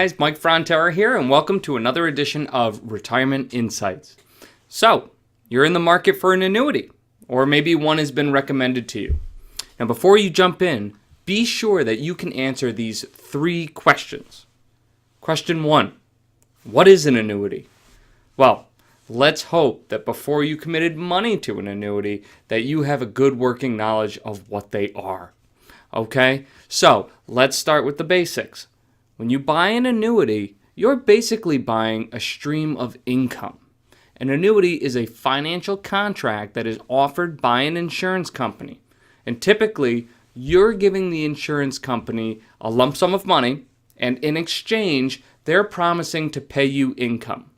guys, Mike Frontera here, and welcome to another edition of Retirement Insights. So, you're in the market for an annuity, or maybe one has been recommended to you. Now, before you jump in, be sure that you can answer these three questions. Question 1, what is an annuity? Well, let's hope that before you committed money to an annuity, that you have a good working knowledge of what they are. Okay, so let's start with the basics. When you buy an annuity, you're basically buying a stream of income. An annuity is a financial contract that is offered by an insurance company. And typically, you're giving the insurance company a lump sum of money, and in exchange, they're promising to pay you income.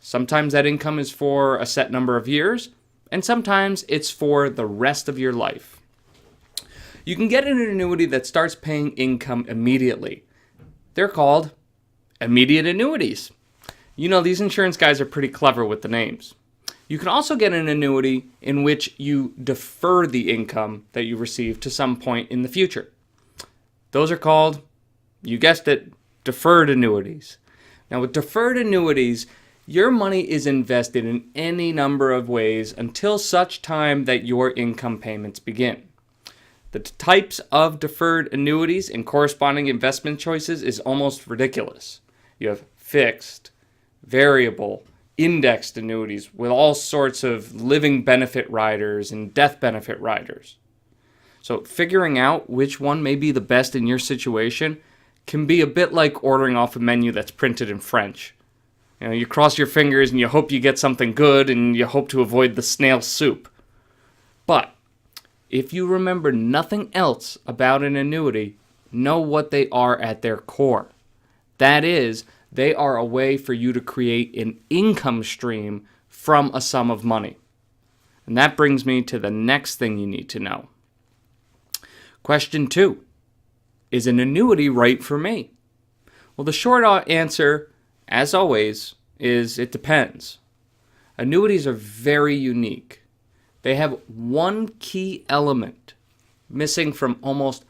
Sometimes that income is for a set number of years, and sometimes it's for the rest of your life. You can get an annuity that starts paying income immediately. They're called immediate annuities. You know, these insurance guys are pretty clever with the names. You can also get an annuity in which you defer the income that you receive to some point in the future. Those are called, you guessed it, deferred annuities. Now, with deferred annuities, your money is invested in any number of ways until such time that your income payments begin. The types of deferred annuities and corresponding investment choices is almost ridiculous. You have fixed, variable, indexed annuities with all sorts of living benefit riders and death benefit riders. So figuring out which one may be the best in your situation can be a bit like ordering off a menu that's printed in French. You know, you cross your fingers and you hope you get something good and you hope to avoid the snail soup. But if you remember nothing else about an annuity, know what they are at their core. That is, they are a way for you to create an income stream from a sum of money. And that brings me to the next thing you need to know. Question 2, is an annuity right for me? Well, the short answer, as always, is it depends. Annuities are very unique. They have one key element missing from almost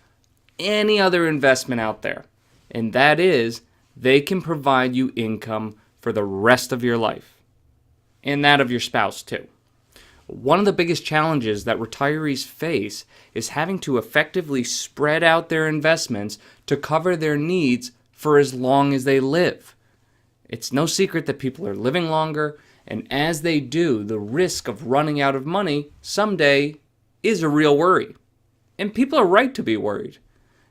any other investment out there, and that is they can provide you income for the rest of your life, and that of your spouse too. One of the biggest challenges that retirees face is having to effectively spread out their investments to cover their needs for as long as they live. It's no secret that people are living longer, and as they do, the risk of running out of money someday is a real worry. And people are right to be worried.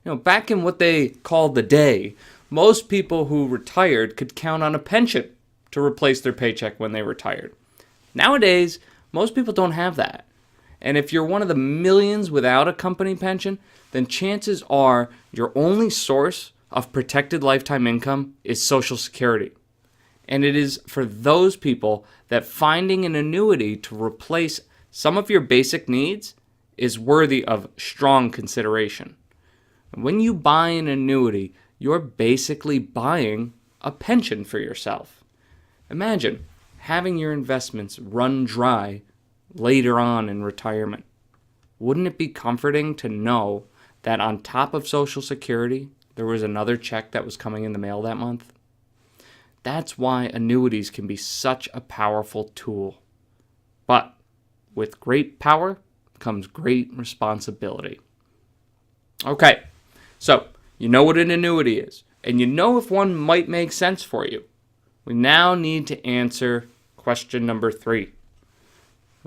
You know, back in what they called the day, most people who retired could count on a pension to replace their paycheck when they retired. Nowadays, most people don't have that. And if you're one of the millions without a company pension, then chances are your only source of protected lifetime income is Social Security. And it is for those people that finding an annuity to replace some of your basic needs is worthy of strong consideration. When you buy an annuity, you're basically buying a pension for yourself. Imagine having your investments run dry later on in retirement. Wouldn't it be comforting to know that on top of Social Security, there was another check that was coming in the mail that month? That's why annuities can be such a powerful tool. But with great power comes great responsibility. Okay, so you know what an annuity is, and you know if one might make sense for you. We now need to answer question number 3.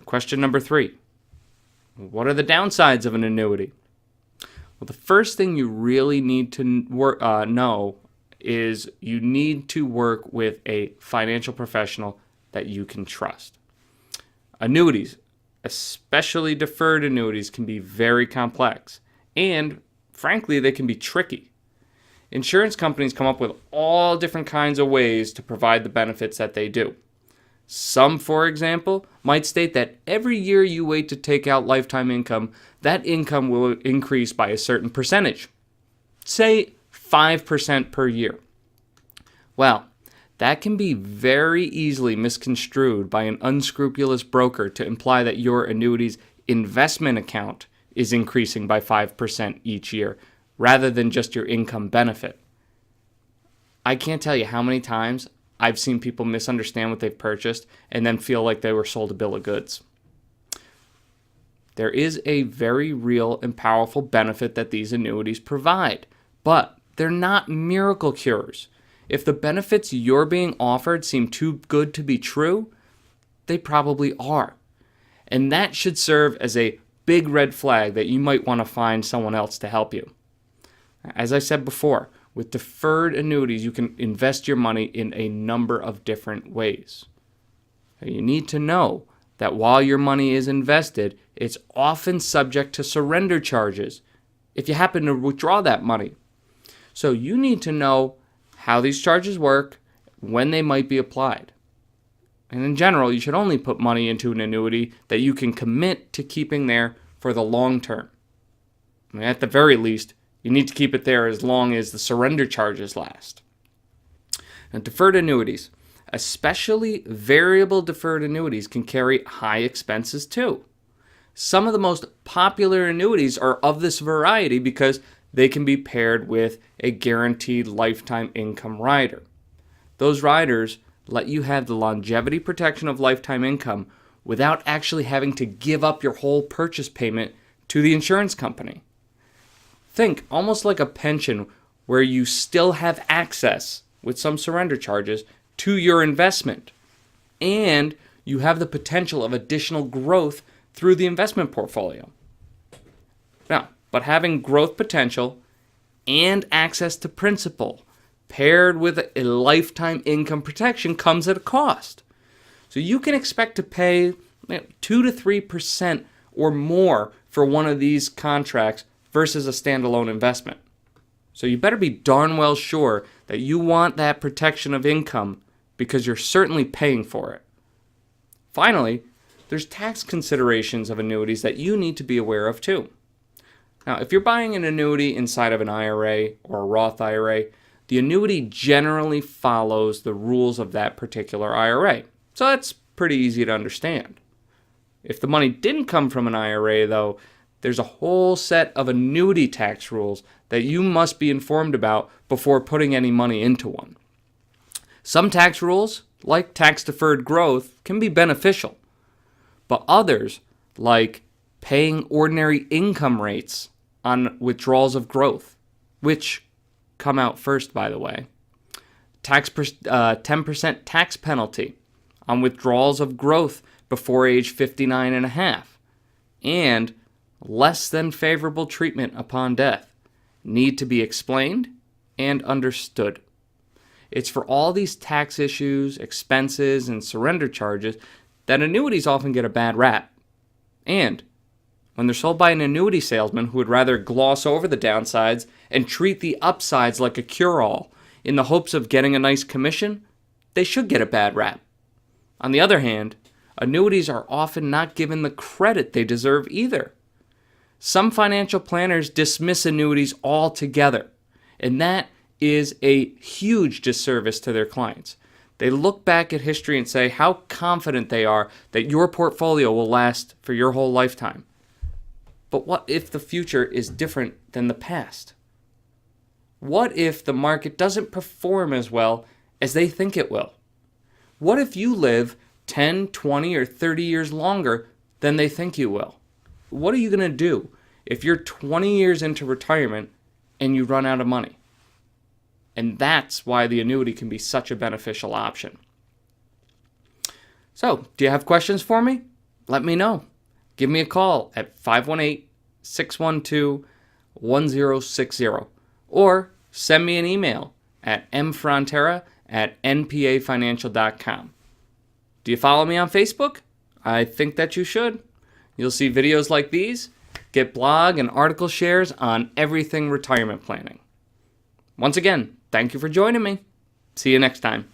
Question number 3, what are the downsides of an annuity? Well, the first thing you really need to know is you need to work with a financial professional that you can trust. Annuities, especially deferred annuities, can be very complex, and frankly, they can be tricky. Insurance companies come up with all different kinds of ways to provide the benefits that they do. Some, for example, might state that every year you wait to take out lifetime income, that income will increase by a certain percentage. Say 5% per year. Well, that can be very easily misconstrued by an unscrupulous broker to imply that your annuity's investment account is increasing by 5% each year, rather than just your income benefit. I can't tell you how many times I've seen people misunderstand what they've purchased and then feel like they were sold a bill of goods. There is a very real and powerful benefit that these annuities provide, but they're not miracle cures. If the benefits you're being offered seem too good to be true, they probably are. And that should serve as a big red flag that you might want to find someone else to help you. As I said before, with deferred annuities, you can invest your money in a number of different ways. You need to know that while your money is invested, it's often subject to surrender charges if you happen to withdraw that money. So you need to know how these charges work, when they might be applied. And in general, you should only put money into an annuity that you can commit to keeping there for the long term. At the very least, you need to keep it there as long as the surrender charges last. Now, deferred annuities, especially variable deferred annuities, can carry high expenses too. Some of the most popular annuities are of this variety because they can be paired with a guaranteed lifetime income rider. Those riders let you have the longevity protection of lifetime income without actually having to give up your whole purchase payment to the insurance company. Think almost like a pension where you still have access, with some surrender charges, to your investment, and you have the potential of additional growth through the investment portfolio. Now, but having growth potential and access to principal paired with a lifetime income protection comes at a cost. So you can expect to pay 2 to 3% or more for one of these contracts versus a standalone investment. So you better be darn well sure that you want that protection of income because you're certainly paying for it. Finally, there's tax considerations of annuities that you need to be aware of too. Now, if you're buying an annuity inside of an IRA or a Roth IRA, the annuity generally follows the rules of that particular IRA. So that's pretty easy to understand. If the money didn't come from an IRA, though, there's a whole set of annuity tax rules that you must be informed about before putting any money into one. Some tax rules, like tax-deferred growth, can be beneficial, but others, like paying ordinary income rates on withdrawals of growth, which come out first, by the way, 10% tax penalty on withdrawals of growth before age 59 and a half, and less than favorable treatment upon death need to be explained and understood. It's for all these tax issues, expenses, and surrender charges that annuities often get a bad rap. And when they're sold by an annuity salesman who would rather gloss over the downsides and treat the upsides like a cure-all in the hopes of getting a nice commission, they should get a bad rap. On the other hand, annuities are often not given the credit they deserve either. Some financial planners dismiss annuities altogether, and that is a huge disservice to their clients. They look back at history and say how confident they are that your portfolio will last for your whole lifetime. But what if the future is different than the past? What if the market doesn't perform as well as they think it will? What if you live 10, 20, or 30 years longer than they think you will? What are you going to do if you're 20 years into retirement and you run out of money? And that's why the annuity can be such a beneficial option. So, do you have questions for me? Let me know. Give me a call at 518-612-1060 or send me an email at mfrontera@npafinancial.com. Do you follow me on Facebook? I think that you should. You'll see videos like these, get blog and article shares on everything retirement planning. Once again, thank you for joining me. See you next time.